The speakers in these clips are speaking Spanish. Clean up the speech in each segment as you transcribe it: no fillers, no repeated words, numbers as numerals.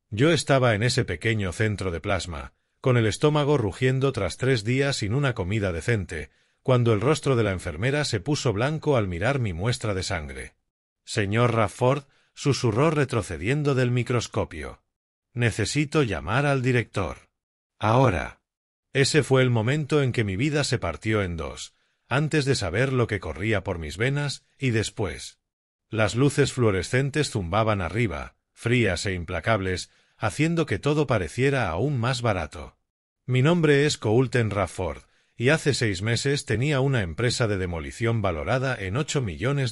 Yo estaba en ese pequeño centro de plasma, con el estómago rugiendo tras 3 días sin una comida decente, cuando el rostro de la enfermera se puso blanco al mirar mi muestra de sangre. Señor Rafford, susurró retrocediendo del microscopio. Necesito llamar al director. Ahora. Ese fue el momento en que mi vida se partió en dos, antes de saber lo que corría por mis venas y después. Las luces fluorescentes zumbaban arriba, frías e implacables, haciendo que todo pareciera aún más barato. Mi nombre es Coulter Rafford, y hace 6 meses tenía una empresa de demolición valorada en $8 millones.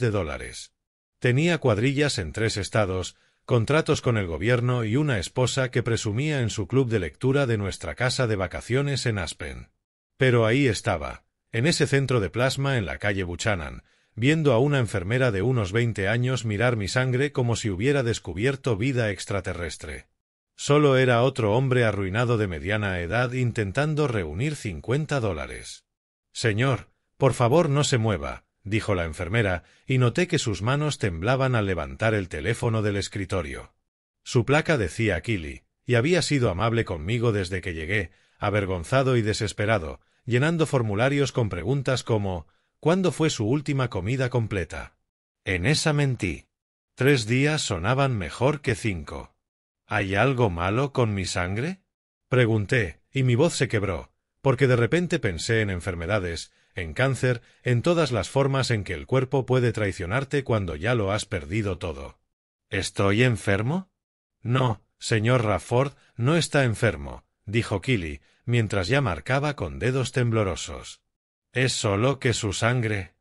Tenía cuadrillas en 3 estados, contratos con el gobierno y una esposa que presumía en su club de lectura de nuestra casa de vacaciones en Aspen. Pero ahí estaba, en ese centro de plasma en la calle Buchanan, viendo a una enfermera de unos 20 años mirar mi sangre como si hubiera descubierto vida extraterrestre. Solo era otro hombre arruinado de mediana edad intentando reunir $50. Señor, por favor no se mueva, dijo la enfermera, y noté que sus manos temblaban al levantar el teléfono del escritorio. Su placa decía Kili, y había sido amable conmigo desde que llegué, avergonzado y desesperado, llenando formularios con preguntas como ¿cuándo fue su última comida completa? En esa mentí. 3 días sonaban mejor que 5. ¿Hay algo malo con mi sangre? Pregunté, y mi voz se quebró, porque de repente pensé en enfermedades, en cáncer, en todas las formas en que el cuerpo puede traicionarte cuando ya lo has perdido todo. ¿Estoy enfermo? No, señor Rafford, no está enfermo, dijo Kili, mientras ya marcaba con dedos temblorosos. Es solo que su sangre...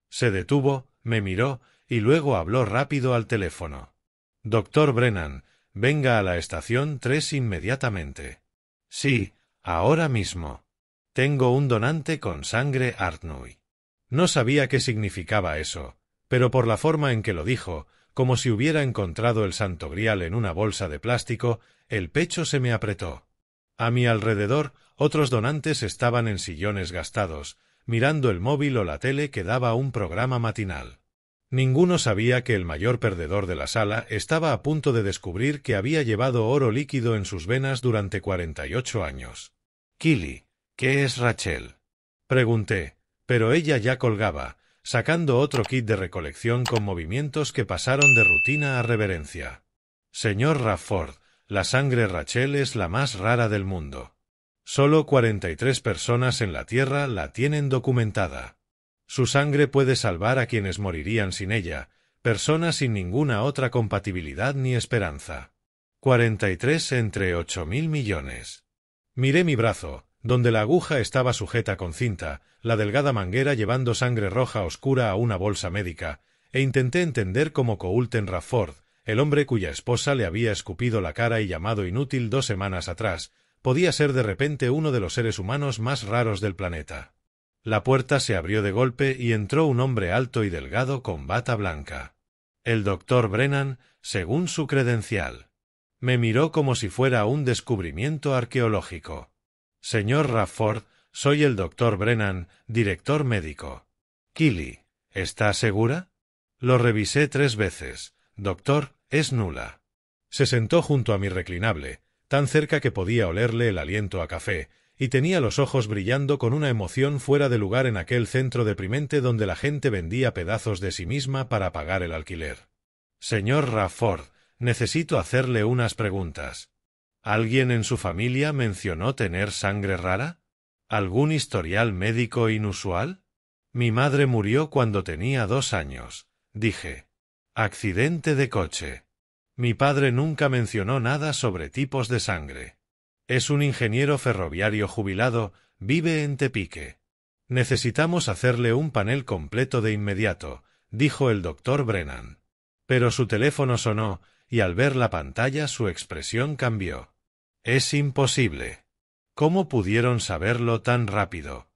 Se detuvo, me miró, y luego habló rápido al teléfono. Doctor Brennan, venga a la estación 3 inmediatamente. Sí, ahora mismo. Tengo un donante con sangre Artnui. No sabía qué significaba eso, pero por la forma en que lo dijo, como si hubiera encontrado el santo grial en una bolsa de plástico, el pecho se me apretó. A mi alrededor, otros donantes estaban en sillones gastados, mirando el móvil o la tele que daba un programa matinal. Ninguno sabía que el mayor perdedor de la sala estaba a punto de descubrir que había llevado oro líquido en sus venas durante 48 años. Kili, ¿qué es Rachel? Pregunté, pero ella ya colgaba, sacando otro kit de recolección con movimientos que pasaron de rutina a reverencia. Señor Rafford, la sangre Rachel es la más rara del mundo. Solo 43 personas en la Tierra la tienen documentada. Su sangre puede salvar a quienes morirían sin ella, personas sin ninguna otra compatibilidad ni esperanza. 43 entre 8.000 millones. Miré mi brazo, donde la aguja estaba sujeta con cinta, la delgada manguera llevando sangre roja oscura a una bolsa médica, e intenté entender cómo Coulter Rafford, el hombre cuya esposa le había escupido la cara y llamado inútil 2 semanas atrás, podía ser de repente uno de los seres humanos más raros del planeta. La puerta se abrió de golpe y entró un hombre alto y delgado con bata blanca. El doctor Brennan, según su credencial. Me miró como si fuera un descubrimiento arqueológico. Señor Rafford, soy el doctor Brennan, director médico. Kili, ¿está segura? Lo revisé 3 veces. Doctor, es nula. Se sentó junto a mi reclinable, tan cerca que podía olerle el aliento a café, y tenía los ojos brillando con una emoción fuera de lugar en aquel centro deprimente donde la gente vendía pedazos de sí misma para pagar el alquiler. Señor Rafford, necesito hacerle unas preguntas. ¿Alguien en su familia mencionó tener sangre rara? ¿Algún historial médico inusual? Mi madre murió cuando tenía 2 años, dije. Accidente de coche. Mi padre nunca mencionó nada sobre tipos de sangre. Es un ingeniero ferroviario jubilado, vive en Tepique. Necesitamos hacerle un panel completo de inmediato, dijo el doctor Brennan. Pero su teléfono sonó, y al ver la pantalla su expresión cambió. Es imposible. ¿Cómo pudieron saberlo tan rápido?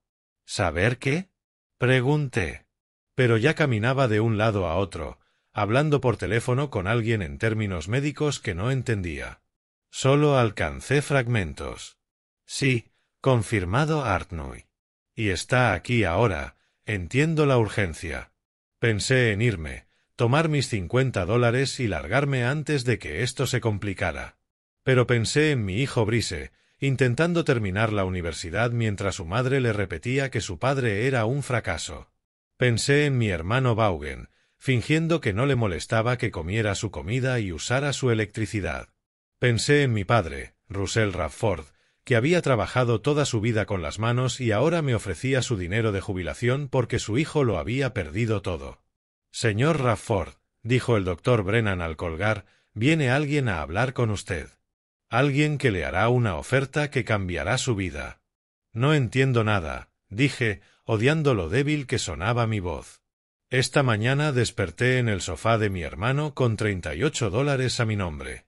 ¿Saber qué? Pregunté. Pero ya caminaba de un lado a otro, hablando por teléfono con alguien en términos médicos que no entendía. Solo alcancé fragmentos. Sí, confirmado Artnui. Y está aquí ahora, entiendo la urgencia. Pensé en irme, tomar mis $50 y largarme antes de que esto se complicara. Pero pensé en mi hijo Brice, intentando terminar la universidad mientras su madre le repetía que su padre era un fracaso. Pensé en mi hermano Vaughan, fingiendo que no le molestaba que comiera su comida y usara su electricidad. Pensé en mi padre, Russell Radford, que había trabajado toda su vida con las manos y ahora me ofrecía su dinero de jubilación porque su hijo lo había perdido todo. Señor Radford, dijo el doctor Brennan al colgar, viene alguien a hablar con usted. Alguien que le hará una oferta que cambiará su vida. No entiendo nada, dije, odiando lo débil que sonaba mi voz. Esta mañana desperté en el sofá de mi hermano con $38 a mi nombre.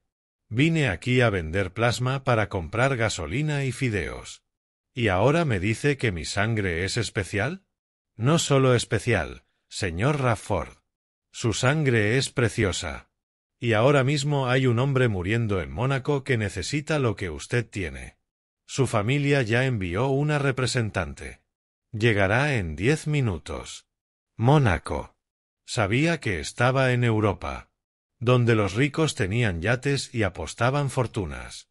Vine aquí a vender plasma para comprar gasolina y fideos. ¿Y ahora me dice que mi sangre es especial? No solo especial, señor Radford. Su sangre es preciosa. Y ahora mismo hay un hombre muriendo en Mónaco que necesita lo que usted tiene. Su familia ya envió una representante. Llegará en 10 minutos. Mónaco. Sabía que estaba en Europa, donde los ricos tenían yates y apostaban fortunas.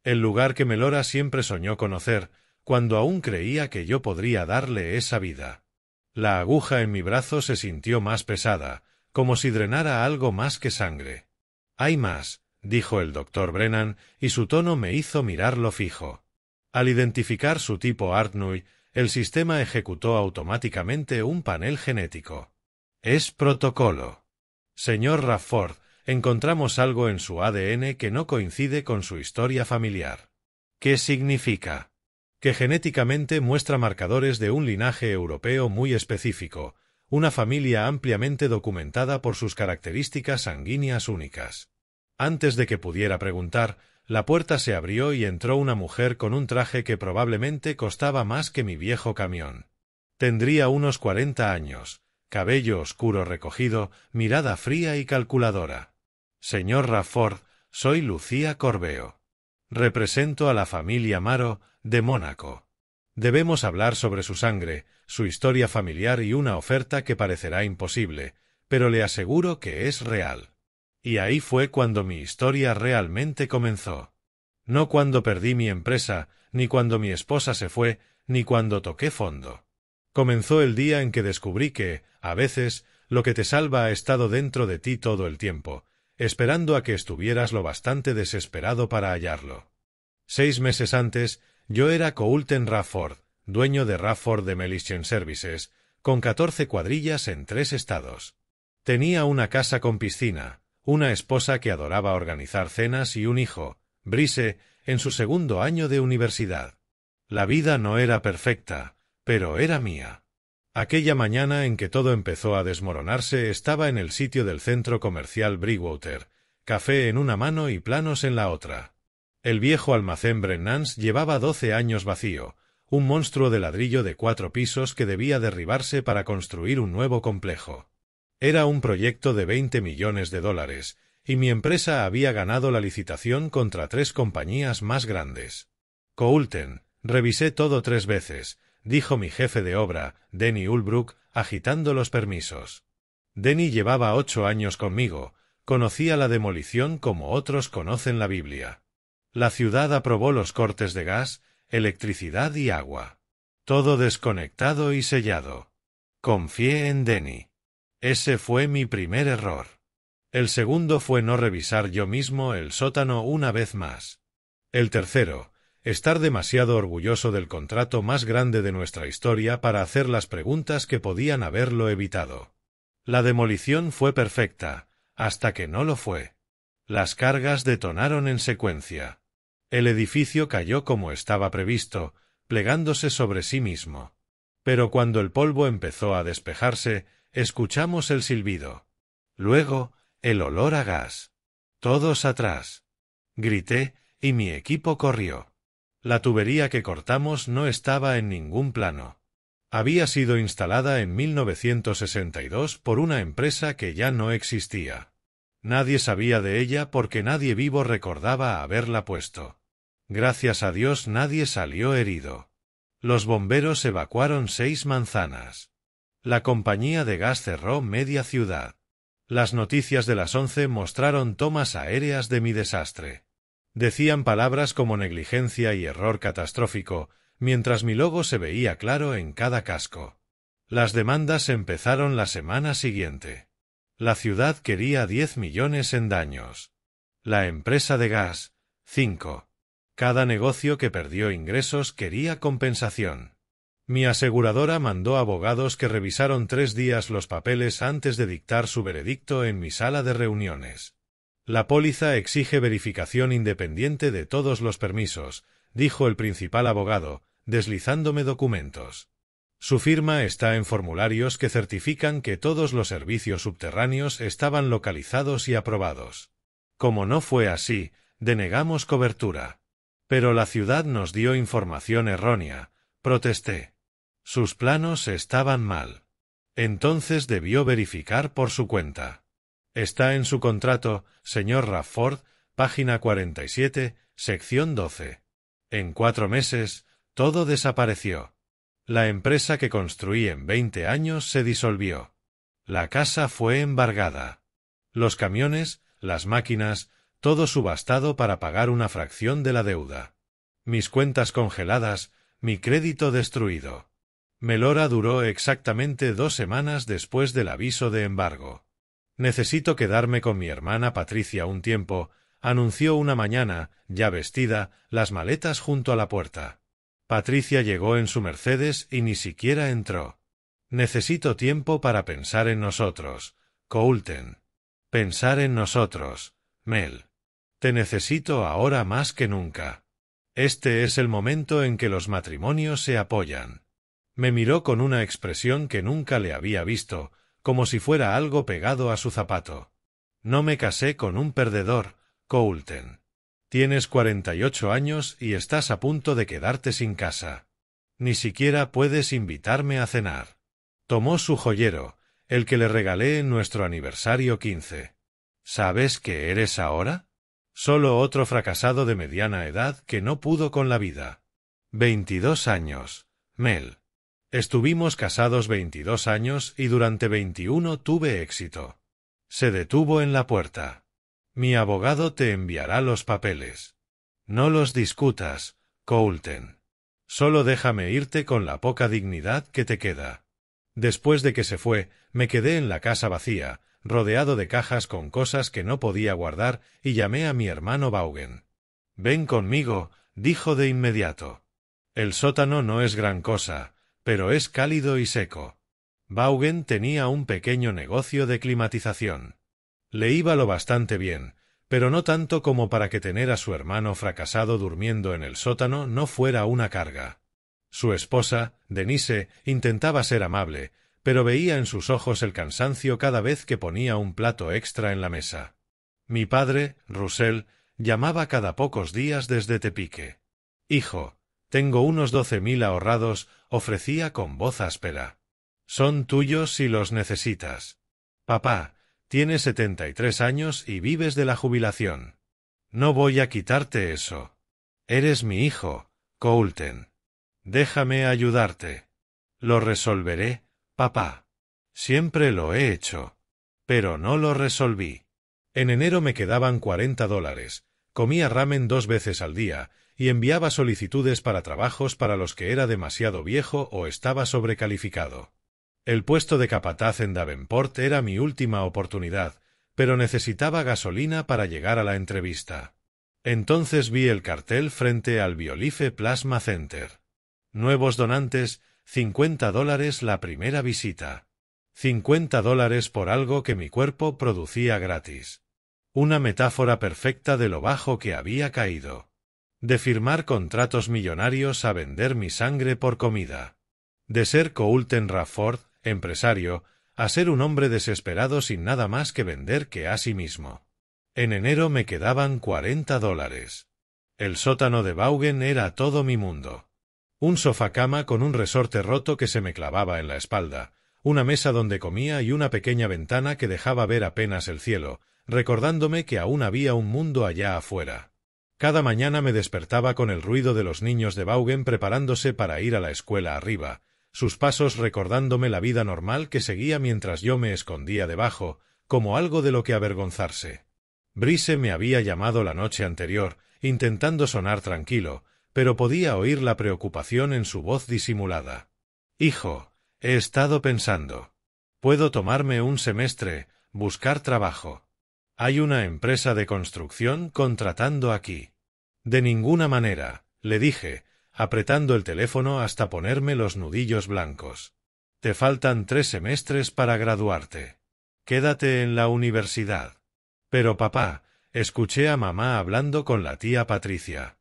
El lugar que Melora siempre soñó conocer, cuando aún creía que yo podría darle esa vida. La aguja en mi brazo se sintió más pesada, como si drenara algo más que sangre. «Hay más», dijo el doctor Brennan, y su tono me hizo mirarlo fijo. Al identificar su tipo Artnui, el sistema ejecutó automáticamente un panel genético. «Es protocolo. Señor Radford, encontramos algo en su ADN que no coincide con su historia familiar». «¿Qué significa?» «Que genéticamente muestra marcadores de un linaje europeo muy específico, una familia ampliamente documentada por sus características sanguíneas únicas». Antes de que pudiera preguntar, la puerta se abrió y entró una mujer con un traje que probablemente costaba más que mi viejo camión. Tendría unos 40 años, cabello oscuro recogido, mirada fría y calculadora. «Señor Radford, soy Lucía Corbeo. Represento a la familia Maro, de Mónaco. Debemos hablar sobre su sangre, su historia familiar y una oferta que parecerá imposible, pero le aseguro que es real». Y ahí fue cuando mi historia realmente comenzó. No cuando perdí mi empresa, ni cuando mi esposa se fue, ni cuando toqué fondo. Comenzó el día en que descubrí que, a veces, lo que te salva ha estado dentro de ti todo el tiempo, esperando a que estuvieras lo bastante desesperado para hallarlo. 6 meses antes, yo era Coulter Radford, dueño de Radford Demolition Services, con 14 cuadrillas en 3 estados. Tenía una casa con piscina, una esposa que adoraba organizar cenas y un hijo, Brice, en su 2º año de universidad. La vida no era perfecta, pero era mía. Aquella mañana en que todo empezó a desmoronarse estaba en el sitio del centro comercial Breakwater, café en una mano y planos en la otra. El viejo almacén Brennans llevaba 12 años vacío, un monstruo de ladrillo de 4 pisos que debía derribarse para construir un nuevo complejo. Era un proyecto de $20 millones, y mi empresa había ganado la licitación contra 3 compañías más grandes. «Coulter, revisé todo 3 veces», dijo mi jefe de obra, Denny Ulbrook, agitando los permisos. Denny llevaba 8 años conmigo, conocía la demolición como otros conocen la Biblia. La ciudad aprobó los cortes de gas, electricidad y agua. Todo desconectado y sellado. Confié en Denny. Ese fue mi primer error. El segundo fue no revisar yo mismo el sótano una vez más. El tercero, estar demasiado orgulloso del contrato más grande de nuestra historia para hacer las preguntas que podían haberlo evitado. La demolición fue perfecta, hasta que no lo fue. Las cargas detonaron en secuencia. El edificio cayó como estaba previsto, plegándose sobre sí mismo. Pero cuando el polvo empezó a despejarse, escuchamos el silbido. Luego, el olor a gas. «Todos atrás», grité, y mi equipo corrió. La tubería que cortamos no estaba en ningún plano. Había sido instalada en 1962 por una empresa que ya no existía. Nadie sabía de ella porque nadie vivo recordaba haberla puesto. Gracias a Dios nadie salió herido. Los bomberos evacuaron 6 manzanas. La compañía de gas cerró media ciudad. Las noticias de las 11 mostraron tomas aéreas de mi desastre. Decían palabras como negligencia y error catastrófico, mientras mi logo se veía claro en cada casco. Las demandas empezaron la semana siguiente. La ciudad quería 10 millones en daños. La empresa de gas, 5. Cada negocio que perdió ingresos quería compensación. Mi aseguradora mandó abogados que revisaron 3 días los papeles antes de dictar su veredicto en mi sala de reuniones. La póliza exige verificación independiente de todos los permisos, dijo el principal abogado, deslizándome documentos. Su firma está en formularios que certifican que todos los servicios subterráneos estaban localizados y aprobados. Como no fue así, denegamos cobertura. Pero la ciudad nos dio información errónea, protesté. Sus planos estaban mal. Entonces debió verificar por su cuenta. Está en su contrato, señor Rafford, página 47, sección 12. En 4 meses, todo desapareció. La empresa que construí en 20 años se disolvió. La casa fue embargada. Los camiones, las máquinas, todo subastado para pagar una fracción de la deuda. Mis cuentas congeladas, mi crédito destruido. Melora duró exactamente 2 semanas después del aviso de embargo. Necesito quedarme con mi hermana Patricia un tiempo, anunció una mañana, ya vestida, las maletas junto a la puerta. Patricia llegó en su Mercedes y ni siquiera entró. Necesito tiempo para pensar en nosotros, Coulton. Pensar en nosotros, Mel. Te necesito ahora más que nunca. Este es el momento en que los matrimonios se apoyan. Me miró con una expresión que nunca le había visto, como si fuera algo pegado a su zapato. No me casé con un perdedor, Coulton. Tienes 48 años y estás a punto de quedarte sin casa. Ni siquiera puedes invitarme a cenar. Tomó su joyero, el que le regalé en nuestro aniversario 15. ¿Sabes qué eres ahora? Solo otro fracasado de mediana edad que no pudo con la vida. 22 años, Mel. Estuvimos casados 22 años y durante 21 tuve éxito. Se detuvo en la puerta. Mi abogado te enviará los papeles. No los discutas, Coulton. Solo déjame irte con la poca dignidad que te queda. Después de que se fue, me quedé en la casa vacía, rodeado de cajas con cosas que no podía guardar, y llamé a mi hermano Vaughan. Ven conmigo, dijo de inmediato. El sótano no es gran cosa, pero es cálido y seco. Vaughan tenía un pequeño negocio de climatización. Le iba lo bastante bien, pero no tanto como para que tener a su hermano fracasado durmiendo en el sótano no fuera una carga. Su esposa, Denise, intentaba ser amable, pero veía en sus ojos el cansancio cada vez que ponía un plato extra en la mesa. Mi padre, Russell, llamaba cada pocos días desde Tepique. Hijo, tengo unos 12.000 ahorrados, ofrecía con voz áspera. Son tuyos si los necesitas. Papá, tienes 73 años y vives de la jubilación. No voy a quitarte eso. Eres mi hijo, Coulton. Déjame ayudarte. Lo resolveré, papá. Siempre lo he hecho. Pero no lo resolví. En enero me quedaban $40. Comía ramen 2 veces al día, y enviaba solicitudes para trabajos para los que era demasiado viejo o estaba sobrecalificado. El puesto de capataz en Davenport era mi última oportunidad, pero necesitaba gasolina para llegar a la entrevista. Entonces vi el cartel frente al Biolife Plasma Center. Nuevos donantes, $50 la primera visita. $50 por algo que mi cuerpo producía gratis. Una metáfora perfecta de lo bajo que había caído. De firmar contratos millonarios a vender mi sangre por comida. De ser Coulton Rafford, empresario, a ser un hombre desesperado sin nada más que vender que a sí mismo. En enero me quedaban $40. El sótano de Vaughan era todo mi mundo. Un sofá-cama con un resorte roto que se me clavaba en la espalda, una mesa donde comía y una pequeña ventana que dejaba ver apenas el cielo, recordándome que aún había un mundo allá afuera. Cada mañana me despertaba con el ruido de los niños de Vaughan preparándose para ir a la escuela arriba, sus pasos recordándome la vida normal que seguía mientras yo me escondía debajo, como algo de lo que avergonzarse. Brice me había llamado la noche anterior, intentando sonar tranquilo, pero podía oír la preocupación en su voz disimulada. Hijo, he estado pensando. Puedo tomarme un semestre, buscar trabajo. Hay una empresa de construcción contratando aquí. De ninguna manera, le dije, apretando el teléfono hasta ponerme los nudillos blancos. Te faltan 3 semestres para graduarte. Quédate en la universidad. Pero papá, escuché a mamá hablando con la tía Patricia.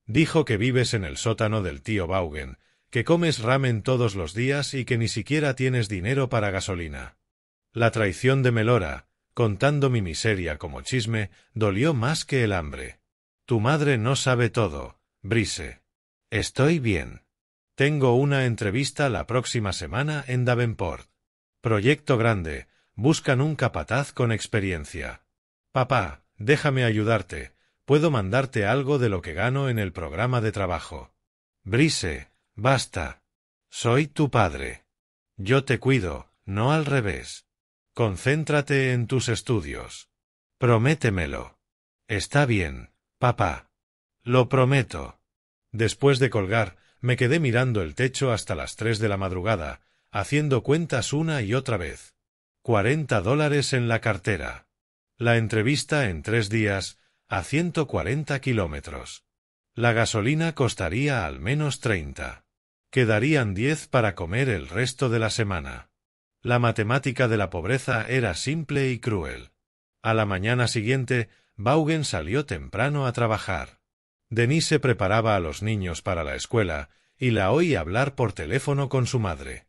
Dijo que vives en el sótano del tío Vaughan, que comes ramen todos los días y que ni siquiera tienes dinero para gasolina. La traición de Melora, contando mi miseria como chisme, dolió más que el hambre. Tu madre no sabe todo, Brice. Estoy bien. Tengo una entrevista la próxima semana en Davenport. Proyecto grande, buscan un capataz con experiencia. Papá, déjame ayudarte, puedo mandarte algo de lo que gano en el programa de trabajo. Brice, basta. Soy tu padre. Yo te cuido, no al revés. Concéntrate en tus estudios. Prométemelo. Está bien, papá. Lo prometo. Después de colgar, me quedé mirando el techo hasta las 3 de la madrugada, haciendo cuentas una y otra vez. $40 en la cartera. La entrevista en 3 días, a 140 kilómetros. La gasolina costaría al menos 30. Quedarían 10 para comer el resto de la semana. La matemática de la pobreza era simple y cruel. A la mañana siguiente, Vaughan salió temprano a trabajar. Denise preparaba a los niños para la escuela, y la oí hablar por teléfono con su madre.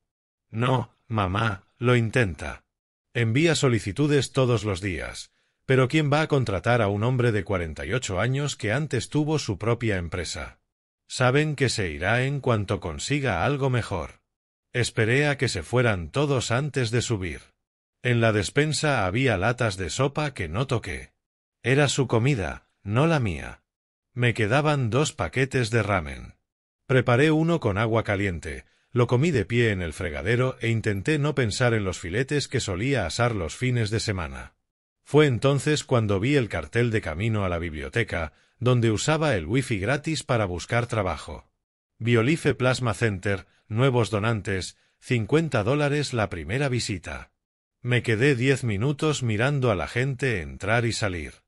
No, mamá, lo intenta. Envía solicitudes todos los días. Pero ¿quién va a contratar a un hombre de 48 años que antes tuvo su propia empresa? Saben que se irá en cuanto consiga algo mejor. Esperé a que se fueran todos antes de subir. En la despensa había latas de sopa que no toqué. Era su comida, no la mía. Me quedaban 2 paquetes de ramen. Preparé uno con agua caliente, lo comí de pie en el fregadero e intenté no pensar en los filetes que solía asar los fines de semana. Fue entonces cuando vi el cartel de camino a la biblioteca, donde usaba el wifi gratis para buscar trabajo. Biolife Plasma Center, nuevos donantes, $50 la primera visita. Me quedé 10 minutos mirando a la gente entrar y salir.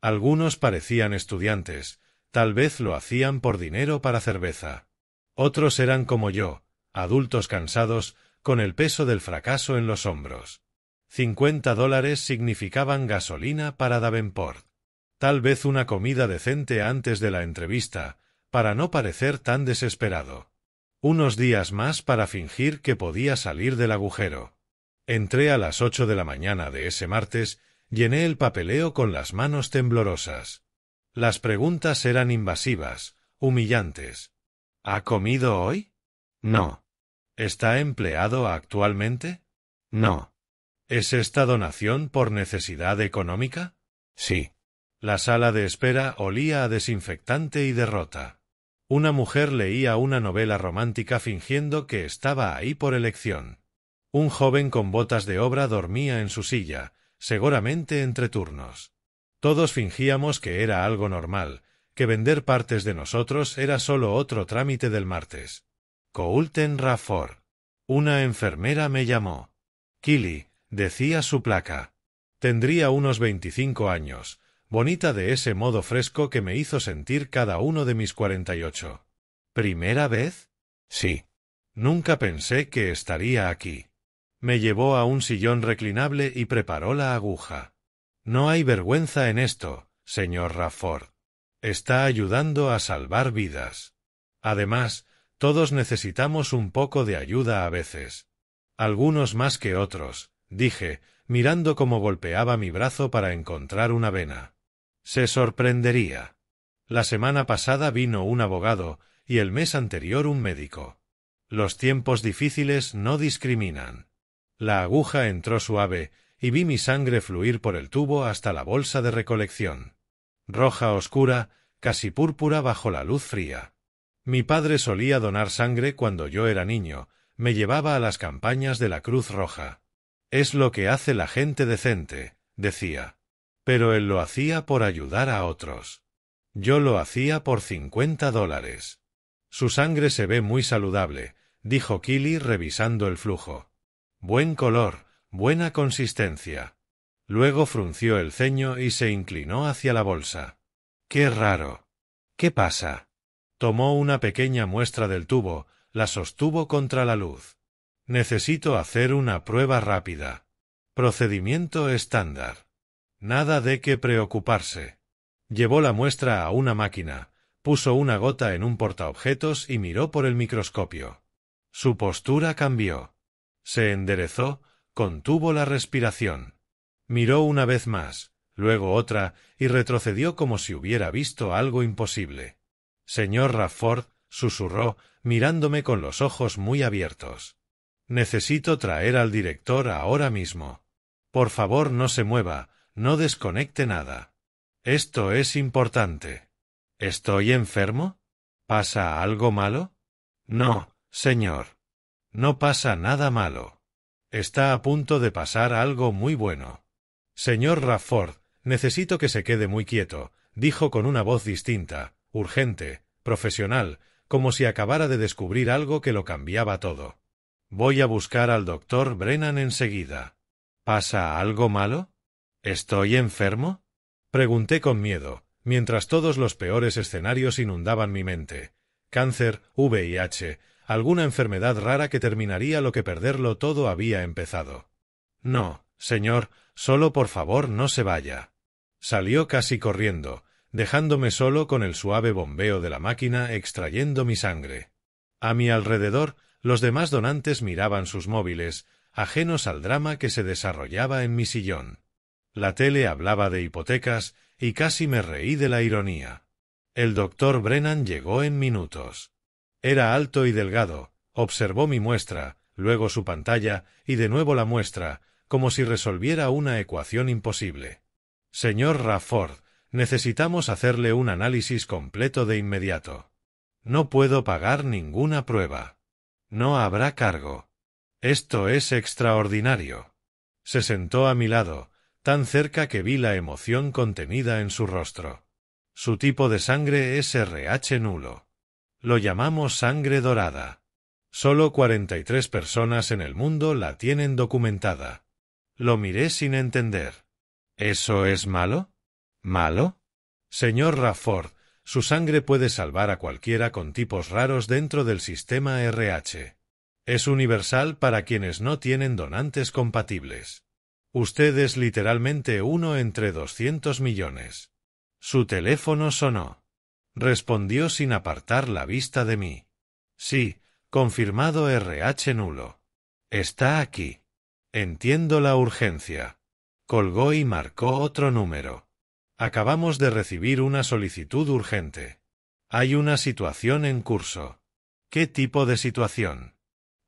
Algunos parecían estudiantes, tal vez lo hacían por dinero para cerveza. Otros eran como yo, adultos cansados, con el peso del fracaso en los hombros. $50 significaban gasolina para Davenport. Tal vez una comida decente antes de la entrevista, para no parecer tan desesperado. Unos días más para fingir que podía salir del agujero. Entré a las 8 de la mañana de ese martes, llené el papeleo con las manos temblorosas. Las preguntas eran invasivas, humillantes. ¿Ha comido hoy? No. ¿Está empleado actualmente? No. ¿Es esta donación por necesidad económica? Sí. La sala de espera olía a desinfectante y derrota. Una mujer leía una novela romántica fingiendo que estaba ahí por elección. Un joven con botas de obra dormía en su silla, seguramente entre turnos. Todos fingíamos que era algo normal, que vender partes de nosotros era solo otro trámite del martes. Coulten Rafford. Una enfermera me llamó. Killy, decía su placa. Tendría unos 25 años, bonita de ese modo fresco que me hizo sentir cada uno de mis 48. ¿Primera vez? Sí. Nunca pensé que estaría aquí. Me llevó a un sillón reclinable y preparó la aguja. No hay vergüenza en esto, señor Rafford. Está ayudando a salvar vidas. Además, todos necesitamos un poco de ayuda a veces. Algunos más que otros, dije, mirando cómo golpeaba mi brazo para encontrar una vena. Se sorprendería. La semana pasada vino un abogado y el mes anterior un médico. Los tiempos difíciles no discriminan. La aguja entró suave y vi mi sangre fluir por el tubo hasta la bolsa de recolección. Roja oscura, casi púrpura bajo la luz fría. Mi padre solía donar sangre cuando yo era niño, me llevaba a las campañas de la Cruz Roja. Es lo que hace la gente decente, decía. Pero él lo hacía por ayudar a otros. Yo lo hacía por $50. Su sangre se ve muy saludable, dijo Killy revisando el flujo. Buen color, buena consistencia. Luego frunció el ceño y se inclinó hacia la bolsa. ¡Qué raro! ¿Qué pasa? Tomó una pequeña muestra del tubo, la sostuvo contra la luz. Necesito hacer una prueba rápida. Procedimiento estándar. Nada de qué preocuparse. Llevó la muestra a una máquina, puso una gota en un portaobjetos y miró por el microscopio. Su postura cambió. Se enderezó, contuvo la respiración. Miró una vez más, luego otra, y retrocedió como si hubiera visto algo imposible. Señor Rafford, susurró, mirándome con los ojos muy abiertos. Necesito traer al director ahora mismo. Por favor, no se mueva, no desconecte nada. Esto es importante. ¿Estoy enfermo? ¿Pasa algo malo? No, señor. No pasa nada malo. Está a punto de pasar algo muy bueno. Señor Rafford, necesito que se quede muy quieto, dijo con una voz distinta, urgente, profesional, como si acabara de descubrir algo que lo cambiaba todo. Voy a buscar al doctor Brennan enseguida. ¿Pasa algo malo? ¿Estoy enfermo? Pregunté con miedo, mientras todos los peores escenarios inundaban mi mente. Cáncer, VIH, alguna enfermedad rara que terminaría lo que perderlo todo había empezado. No, señor, solo por favor no se vaya. Salió casi corriendo, dejándome solo con el suave bombeo de la máquina extrayendo mi sangre. A mi alrededor, los demás donantes miraban sus móviles, ajenos al drama que se desarrollaba en mi sillón. La tele hablaba de hipotecas y casi me reí de la ironía. El doctor Brennan llegó en minutos. Era alto y delgado, observó mi muestra, luego su pantalla y de nuevo la muestra, como si resolviera una ecuación imposible. Señor Rafford, necesitamos hacerle un análisis completo de inmediato. No puedo pagar ninguna prueba. No habrá cargo. Esto es extraordinario. Se sentó a mi lado, tan cerca que vi la emoción contenida en su rostro. Su tipo de sangre es RH nulo. Lo llamamos sangre dorada. Solo 43 personas en el mundo la tienen documentada. Lo miré sin entender. ¿Eso es malo? ¿Malo? Señor Rafford, su sangre puede salvar a cualquiera con tipos raros dentro del sistema RH. Es universal para quienes no tienen donantes compatibles. Usted es literalmente uno entre 200 millones. Su teléfono sonó. Respondió sin apartar la vista de mí. Sí, confirmado RH nulo. Está aquí. Entiendo la urgencia. Colgó y marcó otro número. Acabamos de recibir una solicitud urgente. Hay una situación en curso. ¿Qué tipo de situación?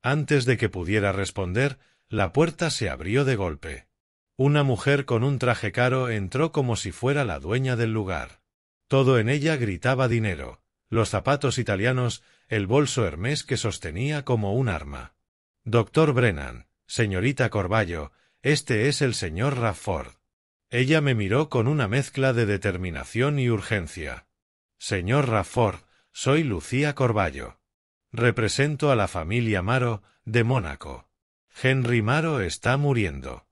Antes de que pudiera responder, la puerta se abrió de golpe. Una mujer con un traje caro entró como si fuera la dueña del lugar. Todo en ella gritaba dinero, los zapatos italianos, el bolso Hermès que sostenía como un arma. Doctor Brennan, señorita Corballo, este es el señor Rafford. Ella me miró con una mezcla de determinación y urgencia. Señor Rafford, soy Lucía Corballo. Represento a la familia Maro, de Mónaco. Henry Maro está muriendo.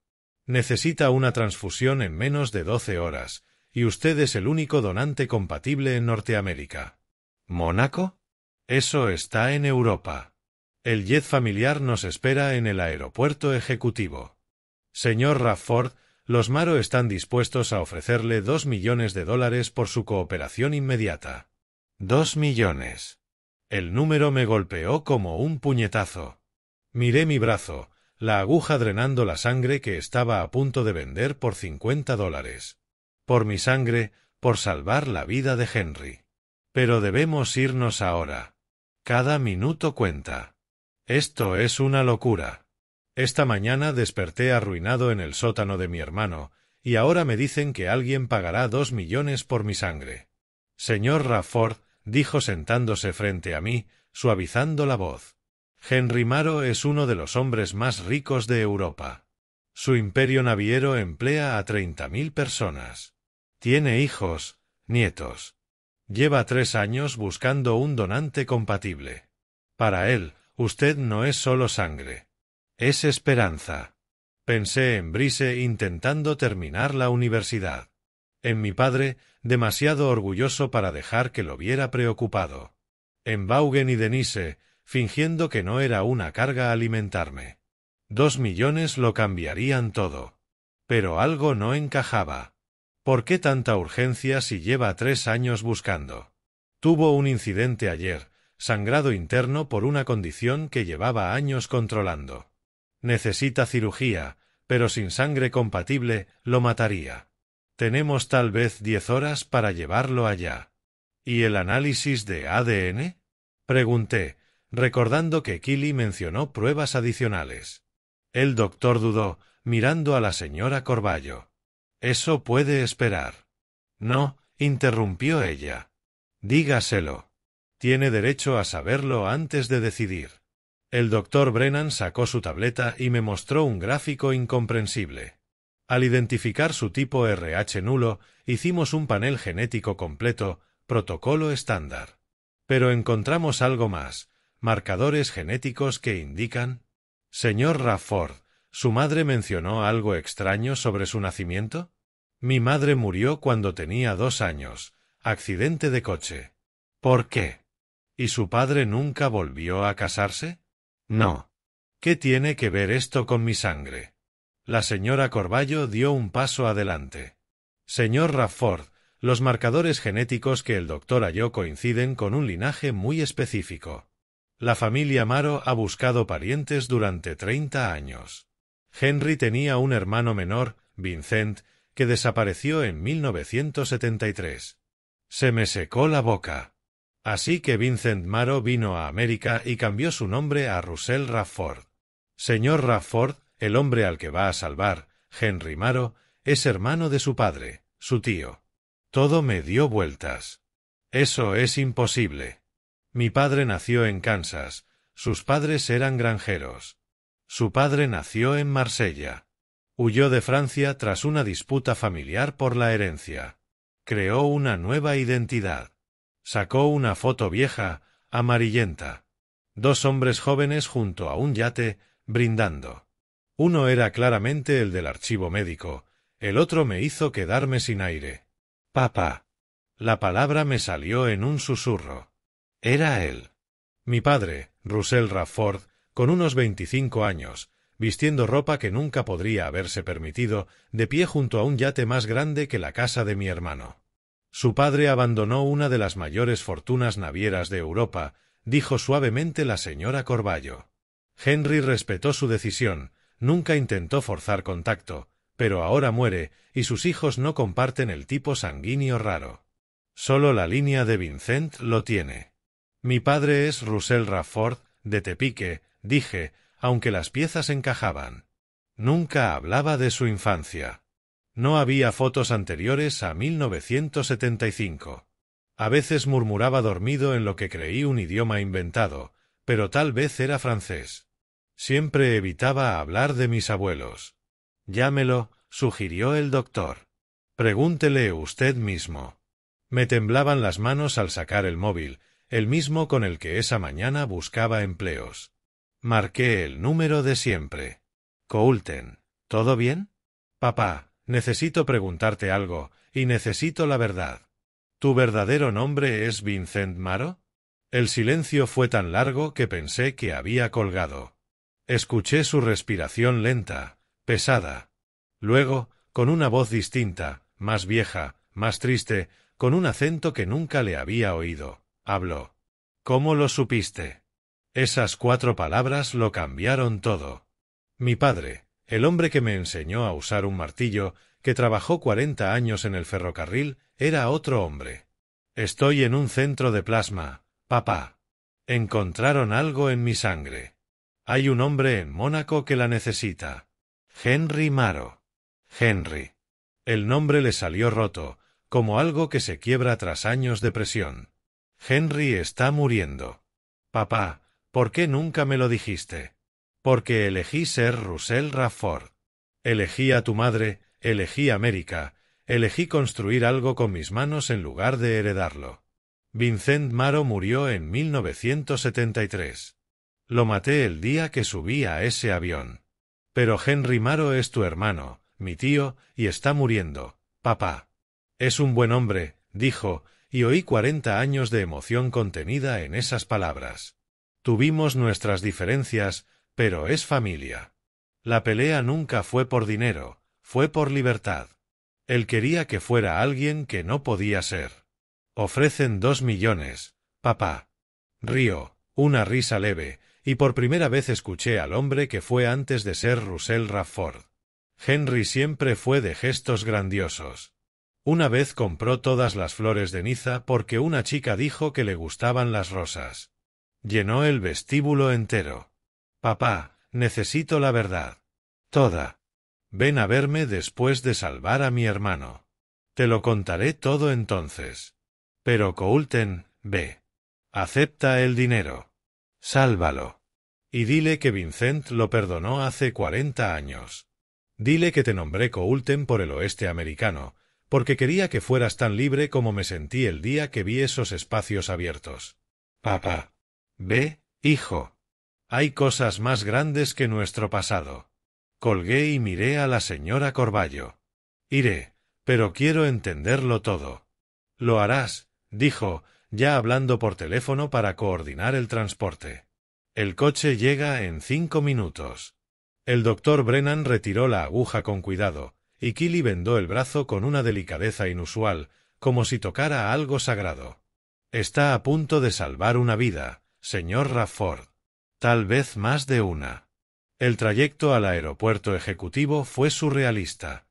Necesita una transfusión en menos de 12 horas, y usted es el único donante compatible en Norteamérica. ¿Mónaco? Eso está en Europa. El jet familiar nos espera en el aeropuerto ejecutivo. Señor Rafford, los Maro están dispuestos a ofrecerle $2 millones por su cooperación inmediata. 2 millones. El número me golpeó como un puñetazo. Miré mi brazo, la aguja drenando la sangre que estaba a punto de vender por $50. Por mi sangre, por salvar la vida de Henry. Pero debemos irnos ahora. Cada minuto cuenta. Esto es una locura. Esta mañana desperté arruinado en el sótano de mi hermano, y ahora me dicen que alguien pagará 2 millones por mi sangre. Señor Rafford, dijo sentándose frente a mí, suavizando la voz. Henry Maro es uno de los hombres más ricos de Europa. Su imperio naviero emplea a 30.000 personas. Tiene hijos, nietos. Lleva 3 años buscando un donante compatible. Para él, usted no es solo sangre. Es esperanza. Pensé en Brice intentando terminar la universidad. En mi padre, demasiado orgulloso para dejar que lo viera preocupado. En Vaughan y Denise, fingiendo que no era una carga alimentarme. 2 millones lo cambiarían todo. Pero algo no encajaba. ¿Por qué tanta urgencia si lleva 3 años buscando? Tuvo un incidente ayer, sangrado interno por una condición que llevaba años controlando. Necesita cirugía, pero sin sangre compatible lo mataría. Tenemos tal vez 10 horas para llevarlo allá. ¿Y el análisis de ADN? Pregunté, recordando que Killy mencionó pruebas adicionales. El doctor dudó, mirando a la señora Corballo. Eso puede esperar. No, interrumpió ella. Dígaselo. Tiene derecho a saberlo antes de decidir. El doctor Brennan sacó su tableta y me mostró un gráfico incomprensible. Al identificar su tipo RH nulo, hicimos un panel genético completo, protocolo estándar. Pero encontramos algo más, marcadores genéticos que indican... Señor Rafford, ¿su madre mencionó algo extraño sobre su nacimiento? Mi madre murió cuando tenía 2 años, accidente de coche. ¿Por qué? ¿Y su padre nunca volvió a casarse? No. ¿Qué tiene que ver esto con mi sangre? La señora Corballo dio un paso adelante. Señor Rafford, los marcadores genéticos que el doctor halló coinciden con un linaje muy específico. La familia Maro ha buscado parientes durante 30 años. Henry tenía un hermano menor, Vincent, que desapareció en 1973. Se me secó la boca. Así que Vincent Maro vino a América y cambió su nombre a Russell Rafford. Señor Rafford, el hombre al que va a salvar, Henry Maro, es hermano de su padre, su tío. Todo me dio vueltas. Eso es imposible. Mi padre nació en Kansas, sus padres eran granjeros. Su padre nació en Marsella. Huyó de Francia tras una disputa familiar por la herencia. Creó una nueva identidad. Sacó una foto vieja, amarillenta. 2 hombres jóvenes junto a un yate, brindando. Uno era claramente el del archivo médico, el otro me hizo quedarme sin aire. Papá. La palabra me salió en un susurro. Era él. Mi padre, Russell Rafford, con unos 25 años, vistiendo ropa que nunca podría haberse permitido, de pie junto a un yate más grande que la casa de mi hermano. Su padre abandonó una de las mayores fortunas navieras de Europa, dijo suavemente la señora Corballo. Henry respetó su decisión, nunca intentó forzar contacto, pero ahora muere, y sus hijos no comparten el tipo sanguíneo raro. Solo la línea de Vincent lo tiene. Mi padre es Russell Rafford, de Tepique, dije, aunque las piezas encajaban. Nunca hablaba de su infancia. No había fotos anteriores a 1975. A veces murmuraba dormido en lo que creí un idioma inventado, pero tal vez era francés. Siempre evitaba hablar de mis abuelos. Llámelo, sugirió el doctor. Pregúntele usted mismo. Me temblaban las manos al sacar el móvil, el mismo con el que esa mañana buscaba empleos. Marqué el número de siempre. Coulten, ¿todo bien? Papá, necesito preguntarte algo, y necesito la verdad. ¿Tu verdadero nombre es Vincent Maro? El silencio fue tan largo que pensé que había colgado. Escuché su respiración lenta, pesada. Luego, con una voz distinta, más vieja, más triste, con un acento que nunca le había oído, habló. ¿Cómo lo supiste? Esas 4 palabras lo cambiaron todo. Mi padre, el hombre que me enseñó a usar un martillo, que trabajó 40 años en el ferrocarril, era otro hombre. Estoy en un centro de plasma, papá. Encontraron algo en mi sangre. Hay un hombre en Mónaco que la necesita. Henry Maro. Henry. El nombre le salió roto, como algo que se quiebra tras años de presión. Henry está muriendo. Papá, ¿por qué nunca me lo dijiste? Porque elegí ser Russell Rafford. Elegí a tu madre, elegí América, elegí construir algo con mis manos en lugar de heredarlo. Vincent Maro murió en 1973. Lo maté el día que subí a ese avión. Pero Henry Maro es tu hermano, mi tío, y está muriendo, papá. Es un buen hombre, dijo, y oí 40 años de emoción contenida en esas palabras. Tuvimos nuestras diferencias, pero es familia. La pelea nunca fue por dinero, fue por libertad. Él quería que fuera alguien que no podía ser. Ofrecen 2 millones, papá. Río, una risa leve, y por primera vez escuché al hombre que fue antes de ser Russell Rafford. Henry siempre fue de gestos grandiosos. Una vez compró todas las flores de Niza porque una chica dijo que le gustaban las rosas. Llenó el vestíbulo entero. Papá, necesito la verdad. Toda. Ven a verme después de salvar a mi hermano. Te lo contaré todo entonces. Pero Coulten, ve. Acepta el dinero. Sálvalo. Y dile que Vincent lo perdonó hace 40 años. Dile que te nombré Coulten por el oeste americano, porque quería que fueras tan libre como me sentí el día que vi esos espacios abiertos. Papá. Ve, hijo. Hay cosas más grandes que nuestro pasado. Colgué y miré a la señora Corballo. Iré, pero quiero entenderlo todo. Lo harás, dijo, ya hablando por teléfono para coordinar el transporte. El coche llega en 5 minutos. El doctor Brennan retiró la aguja con cuidado, y Killy vendó el brazo con una delicadeza inusual, como si tocara algo sagrado. Está a punto de salvar una vida, señor Rafford. Tal vez más de una. El trayecto al aeropuerto ejecutivo fue surrealista.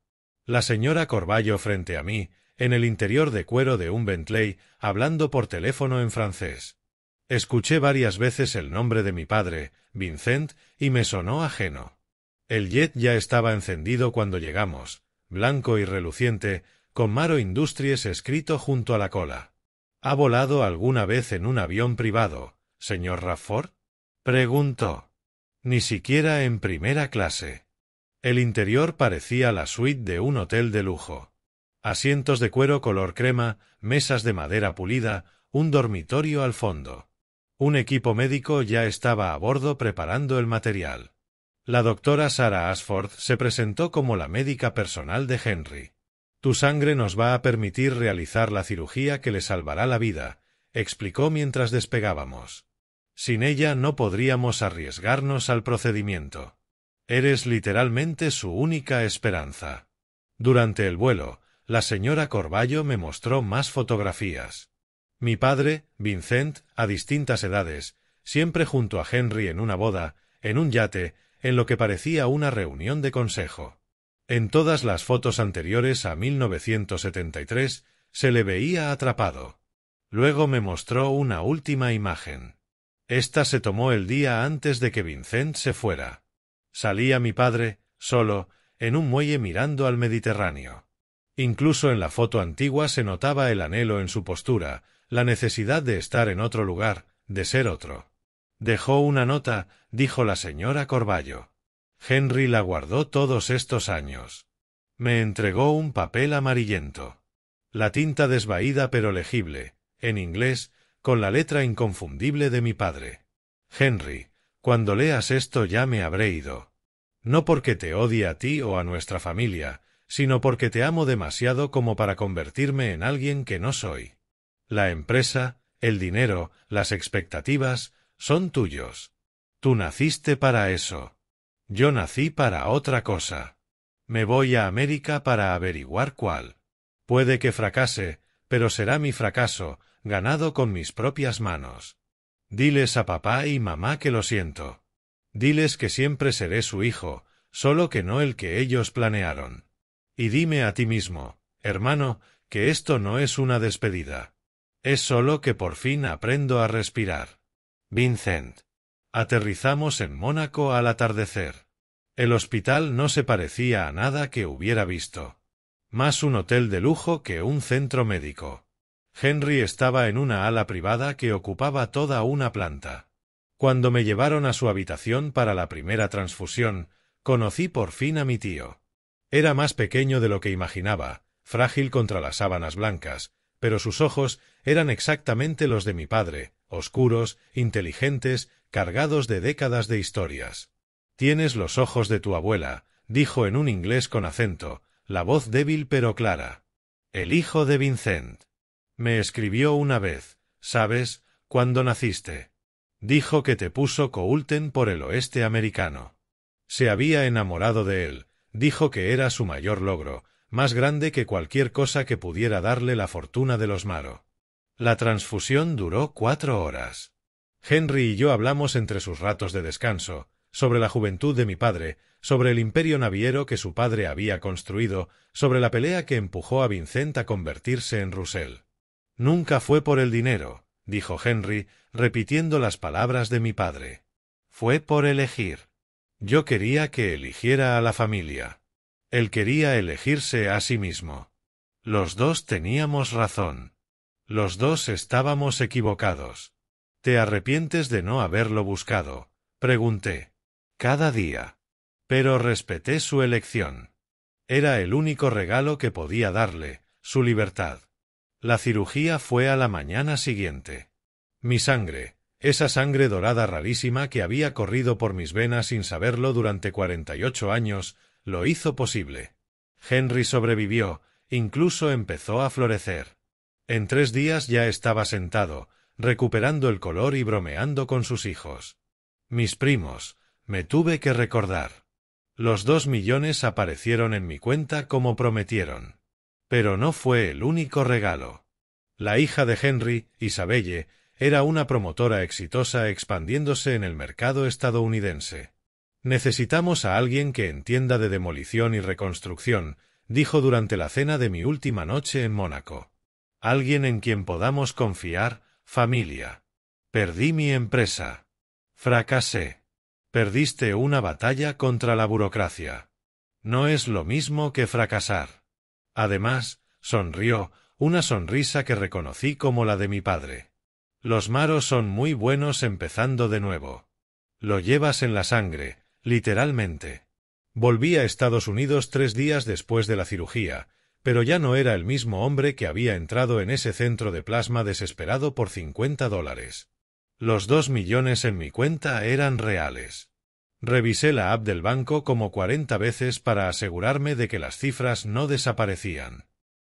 La señora Corballo frente a mí, en el interior de cuero de un Bentley, hablando por teléfono en francés. Escuché varias veces el nombre de mi padre, Vincent, y me sonó ajeno. El jet ya estaba encendido cuando llegamos, blanco y reluciente, con Maro Industries escrito junto a la cola. ¿Ha volado alguna vez en un avión privado, señor Rafford? Preguntó. Ni siquiera en primera clase. El interior parecía la suite de un hotel de lujo. Asientos de cuero color crema, mesas de madera pulida, un dormitorio al fondo. Un equipo médico ya estaba a bordo preparando el material. La doctora Sarah Ashford se presentó como la médica personal de Henry. Tu sangre nos va a permitir realizar la cirugía que le salvará la vida, explicó mientras despegábamos. Sin ella no podríamos arriesgarnos al procedimiento. Eres literalmente su única esperanza. Durante el vuelo, la señora Corballo me mostró más fotografías. Mi padre, Vincent, a distintas edades, siempre junto a Henry en una boda, en un yate, en lo que parecía una reunión de consejo. En todas las fotos anteriores a 1973 se le veía atrapado. Luego me mostró una última imagen. Esta se tomó el día antes de que Vincent se fuera. Salía mi padre, solo, en un muelle mirando al Mediterráneo. Incluso en la foto antigua se notaba el anhelo en su postura, la necesidad de estar en otro lugar, de ser otro. Dejó una nota, dijo la señora Corballo. Henry la guardó todos estos años. Me entregó un papel amarillento. La tinta desvaída pero legible, en inglés, con la letra inconfundible de mi padre. Henry, cuando leas esto ya me habré ido. No porque te odie a ti o a nuestra familia, sino porque te amo demasiado como para convertirme en alguien que no soy. La empresa, el dinero, las expectativas, son tuyos. Tú naciste para eso. Yo nací para otra cosa. Me voy a América para averiguar cuál. Puede que fracase, pero será mi fracaso, ganado con mis propias manos. Diles a papá y mamá que lo siento. Diles que siempre seré su hijo, solo que no el que ellos planearon. Y dime a ti mismo, hermano, que esto no es una despedida. Es solo que por fin aprendo a respirar. Vincent. Aterrizamos en Mónaco al atardecer. El hospital no se parecía a nada que hubiera visto. Más un hotel de lujo que un centro médico. Henry estaba en una ala privada que ocupaba toda una planta. Cuando me llevaron a su habitación para la primera transfusión, conocí por fin a mi tío. Era más pequeño de lo que imaginaba, frágil contra las sábanas blancas, pero sus ojos eran exactamente los de mi padre, oscuros, inteligentes, cargados de décadas de historias. «Tienes los ojos de tu abuela», dijo en un inglés con acento, la voz débil pero clara. «El hijo de Vincent. Me escribió una vez, ¿sabes?, cuando naciste. Dijo que te puso Coulten por el oeste americano. Se había enamorado de él, dijo que era su mayor logro, más grande que cualquier cosa que pudiera darle la fortuna de los Maro. La transfusión duró 4 horas. Henry y yo hablamos entre sus ratos de descanso, sobre la juventud de mi padre, sobre el imperio naviero que su padre había construido, sobre la pelea que empujó a Vincent a convertirse en Russell. «Nunca fue por el dinero», dijo Henry, repitiendo las palabras de mi padre. «Fue por elegir. Yo quería que eligiera a la familia. Él quería elegirse a sí mismo. Los dos teníamos razón. Los dos estábamos equivocados». «¿Te arrepientes de no haberlo buscado?», pregunté. «Cada día. Pero respeté su elección. Era el único regalo que podía darle, su libertad». La cirugía fue a la mañana siguiente. Mi sangre, esa sangre dorada rarísima que había corrido por mis venas sin saberlo durante 48 años, lo hizo posible. Henry sobrevivió, incluso empezó a florecer. En 3 días ya estaba sentado, recuperando el color y bromeando con sus hijos. Mis primos, me tuve que recordar. Los 2 millones aparecieron en mi cuenta como prometieron. Pero no fue el único regalo. La hija de Henry, Isabelle, era una promotora exitosa expandiéndose en el mercado estadounidense. «Necesitamos a alguien que entienda de demolición y reconstrucción», dijo durante la cena de mi última noche en Mónaco. «Alguien en quien podamos confiar, familia. Perdí mi empresa. Fracasé. Perdiste una batalla contra la burocracia. No es lo mismo que fracasar». Además, sonrió, una sonrisa que reconocí como la de mi padre. «Los Maros son muy buenos empezando de nuevo. Lo llevas en la sangre, literalmente». Volví a Estados Unidos 3 días después de la cirugía, pero ya no era el mismo hombre que había entrado en ese centro de plasma desesperado por $50. Los 2 millones en mi cuenta eran reales. Revisé la app del banco como 40 veces para asegurarme de que las cifras no desaparecían.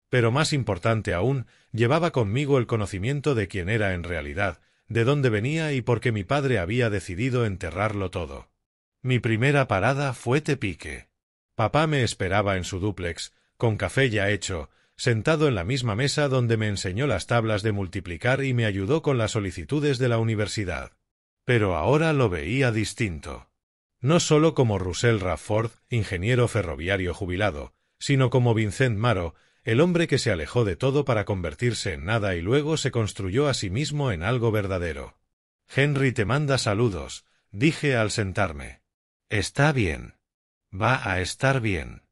Pero más importante aún, llevaba conmigo el conocimiento de quién era en realidad, de dónde venía y por qué mi padre había decidido enterrarlo todo. Mi primera parada fue Tepique. Papá me esperaba en su dúplex, con café ya hecho, sentado en la misma mesa donde me enseñó las tablas de multiplicar y me ayudó con las solicitudes de la universidad. Pero ahora lo veía distinto. No solo como Russell Rafford, ingeniero ferroviario jubilado, sino como Vincent Maro, el hombre que se alejó de todo para convertirse en nada y luego se construyó a sí mismo en algo verdadero. «Henry te manda saludos», dije al sentarme. «Está bien. Va a estar bien.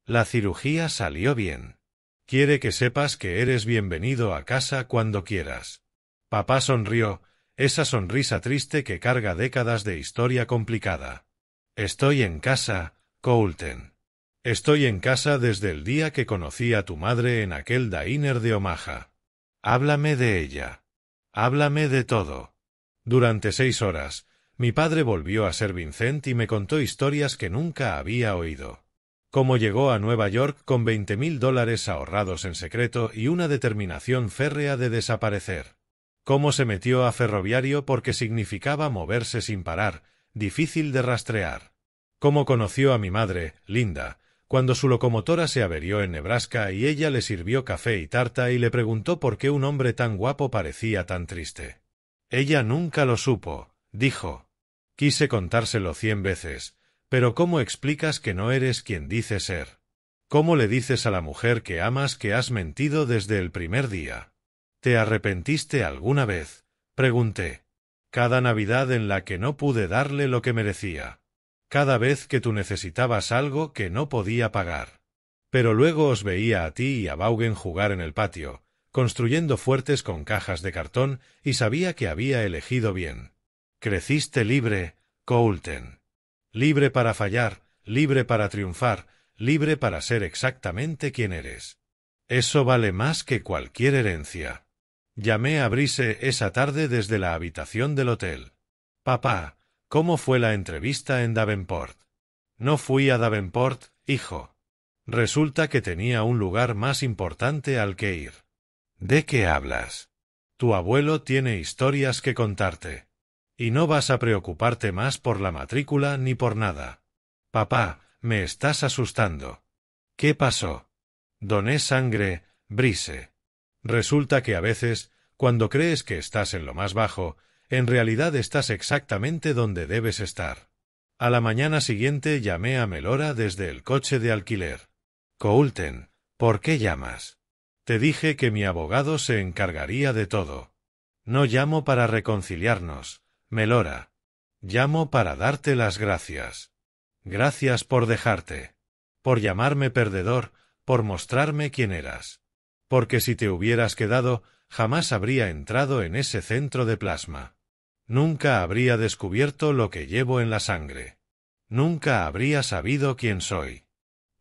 La cirugía salió bien. Quiere que sepas que eres bienvenido a casa cuando quieras». Papá sonrió, esa sonrisa triste que carga décadas de historia complicada. «Estoy en casa, Coulten. Estoy en casa desde el día que conocí a tu madre en aquel diner de Omaha. Háblame de ella. Háblame de todo». Durante 6 horas, mi padre volvió a ser Vincent y me contó historias que nunca había oído. Cómo llegó a Nueva York con $20,000 ahorrados en secreto y una determinación férrea de desaparecer. Cómo se metió a ferroviario porque significaba moverse sin parar, difícil de rastrear. Cómo conoció a mi madre, Linda, cuando su locomotora se averió en Nebraska y ella le sirvió café y tarta y le preguntó por qué un hombre tan guapo parecía tan triste. «Ella nunca lo supo», dijo. Quise contárselo 100 veces, pero ¿cómo explicas que no eres quien dices ser? ¿Cómo le dices a la mujer que amas que has mentido desde el primer día? «¿Te arrepentiste alguna vez?», pregunté. «Cada Navidad en la que no pude darle lo que merecía. Cada vez que tú necesitabas algo que no podía pagar. Pero luego os veía a ti y a Vaughan jugar en el patio, construyendo fuertes con cajas de cartón, y sabía que había elegido bien. Creciste libre, Coulten. Libre para fallar, libre para triunfar, libre para ser exactamente quien eres. Eso vale más que cualquier herencia. Llamé a Brice esa tarde desde la habitación del hotel. Papá, ¿cómo fue la entrevista en Davenport? No fui a Davenport, hijo. Resulta que tenía un lugar más importante al que ir. ¿De qué hablas? Tu abuelo tiene historias que contarte. Y no vas a preocuparte más por la matrícula ni por nada. Papá, me estás asustando. ¿Qué pasó? Doné sangre, Brice. Resulta que a veces, cuando crees que estás en lo más bajo, en realidad estás exactamente donde debes estar. A la mañana siguiente llamé a Melora desde el coche de alquiler. Coulten, ¿por qué llamas? Te dije que mi abogado se encargaría de todo. No llamo para reconciliarnos, Melora. Llamo para darte las gracias. Gracias por dejarte. Por llamarme perdedor, por mostrarme quién eras. Porque si te hubieras quedado, jamás habría entrado en ese centro de plasma. Nunca habría descubierto lo que llevo en la sangre. Nunca habría sabido quién soy.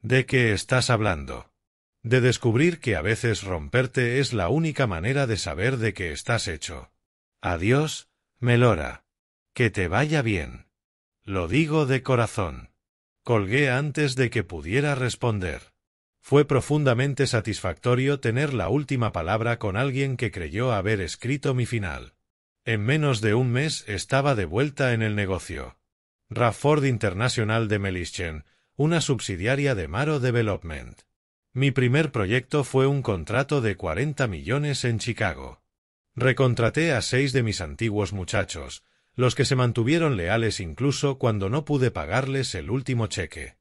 ¿De qué estás hablando? De descubrir que a veces romperte es la única manera de saber de qué estás hecho. Adiós, Melora. Que te vaya bien. Lo digo de corazón. Colgué antes de que pudiera responder. Fue profundamente satisfactorio tener la última palabra con alguien que creyó haber escrito mi final. En menos de un mes estaba de vuelta en el negocio. Rafford International de Melischen, una subsidiaria de Maro Development. Mi primer proyecto fue un contrato de 40 millones en Chicago. Recontraté a 6 de mis antiguos muchachos, los que se mantuvieron leales incluso cuando no pude pagarles el último cheque.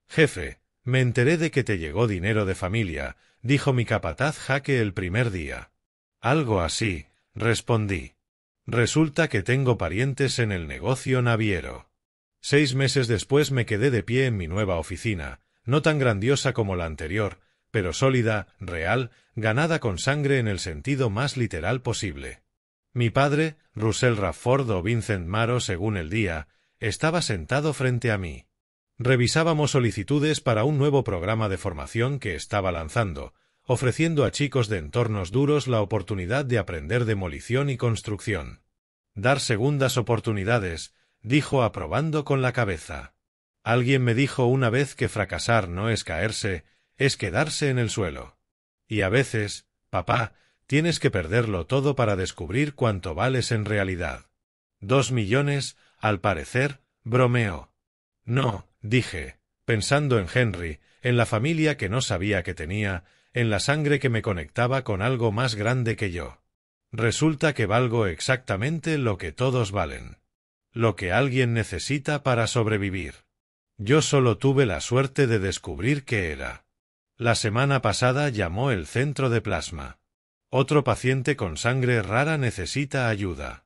Jefe, me enteré de que te llegó dinero de familia, dijo mi capataz Jaque el primer día. Algo así, respondí. Resulta que tengo parientes en el negocio naviero. 6 meses después me quedé de pie en mi nueva oficina, no tan grandiosa como la anterior, pero sólida, real, ganada con sangre en el sentido más literal posible. Mi padre, Russell Rafford o Vincent Maro según el día, estaba sentado frente a mí. Revisábamos solicitudes para un nuevo programa de formación que estaba lanzando, ofreciendo a chicos de entornos duros la oportunidad de aprender demolición y construcción. Dar segundas oportunidades, dijo aprobando con la cabeza. Alguien me dijo una vez que fracasar no es caerse, es quedarse en el suelo. Y a veces, papá, tienes que perderlo todo para descubrir cuánto vales en realidad. 2 millones, al parecer, bromeó. No, dije, pensando en Henry, en la familia que no sabía que tenía, en la sangre que me conectaba con algo más grande que yo. Resulta que valgo exactamente lo que todos valen. Lo que alguien necesita para sobrevivir. Yo solo tuve la suerte de descubrir qué era. La semana pasada llamó el centro de plasma. Otro paciente con sangre rara necesita ayuda.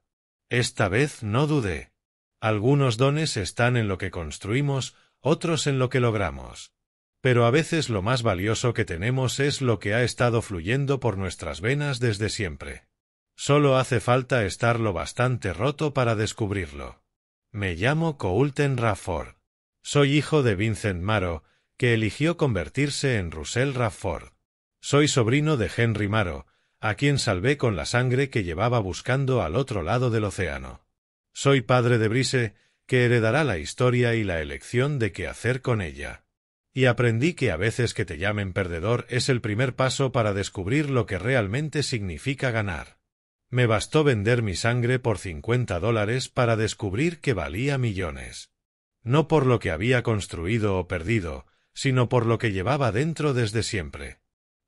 Esta vez no dudé. Algunos dones están en lo que construimos, otros en lo que logramos. Pero a veces lo más valioso que tenemos es lo que ha estado fluyendo por nuestras venas desde siempre. Solo hace falta estar lo bastante roto para descubrirlo. Me llamo Coulten Rafford. Soy hijo de Vincent Maro, que eligió convertirse en Russell Rafford. Soy sobrino de Henry Maro, a quien salvé con la sangre que llevaba buscando al otro lado del océano. Soy padre de Brice, que heredará la historia y la elección de qué hacer con ella. Y aprendí que a veces que te llamen perdedor es el primer paso para descubrir lo que realmente significa ganar. Me bastó vender mi sangre por $50 para descubrir que valía millones. No por lo que había construido o perdido, sino por lo que llevaba dentro desde siempre.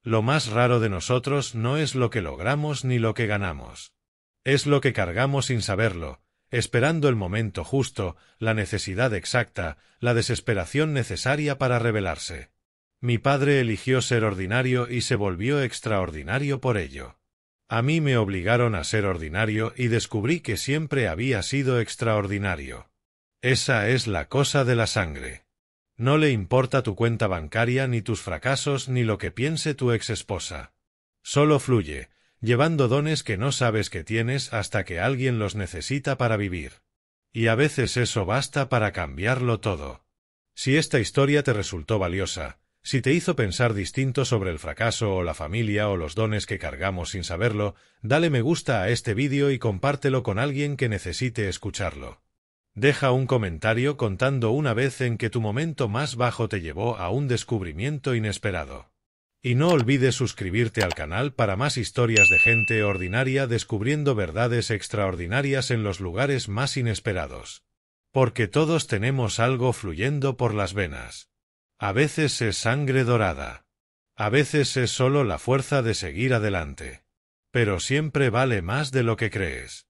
Lo más raro de nosotros no es lo que logramos ni lo que ganamos. Es lo que cargamos sin saberlo, esperando el momento justo, la necesidad exacta, la desesperación necesaria para revelarse. Mi padre eligió ser ordinario y se volvió extraordinario por ello. A mí me obligaron a ser ordinario y descubrí que siempre había sido extraordinario. Esa es la cosa de la sangre. No le importa tu cuenta bancaria ni tus fracasos ni lo que piense tu exesposa. Solo fluye, llevando dones que no sabes que tienes hasta que alguien los necesita para vivir. Y a veces eso basta para cambiarlo todo. Si esta historia te resultó valiosa, Si te hizo pensar distinto sobre el fracaso o la familia o los dones que cargamos sin saberlo, dale me gusta a este vídeo y compártelo con alguien que necesite escucharlo. Deja un comentario contando una vez en que tu momento más bajo te llevó a un descubrimiento inesperado. Y no olvides suscribirte al canal para más historias de gente ordinaria descubriendo verdades extraordinarias en los lugares más inesperados. Porque todos tenemos algo fluyendo por las venas. A veces es sangre dorada. A veces es solo la fuerza de seguir adelante. Pero siempre vale más de lo que crees.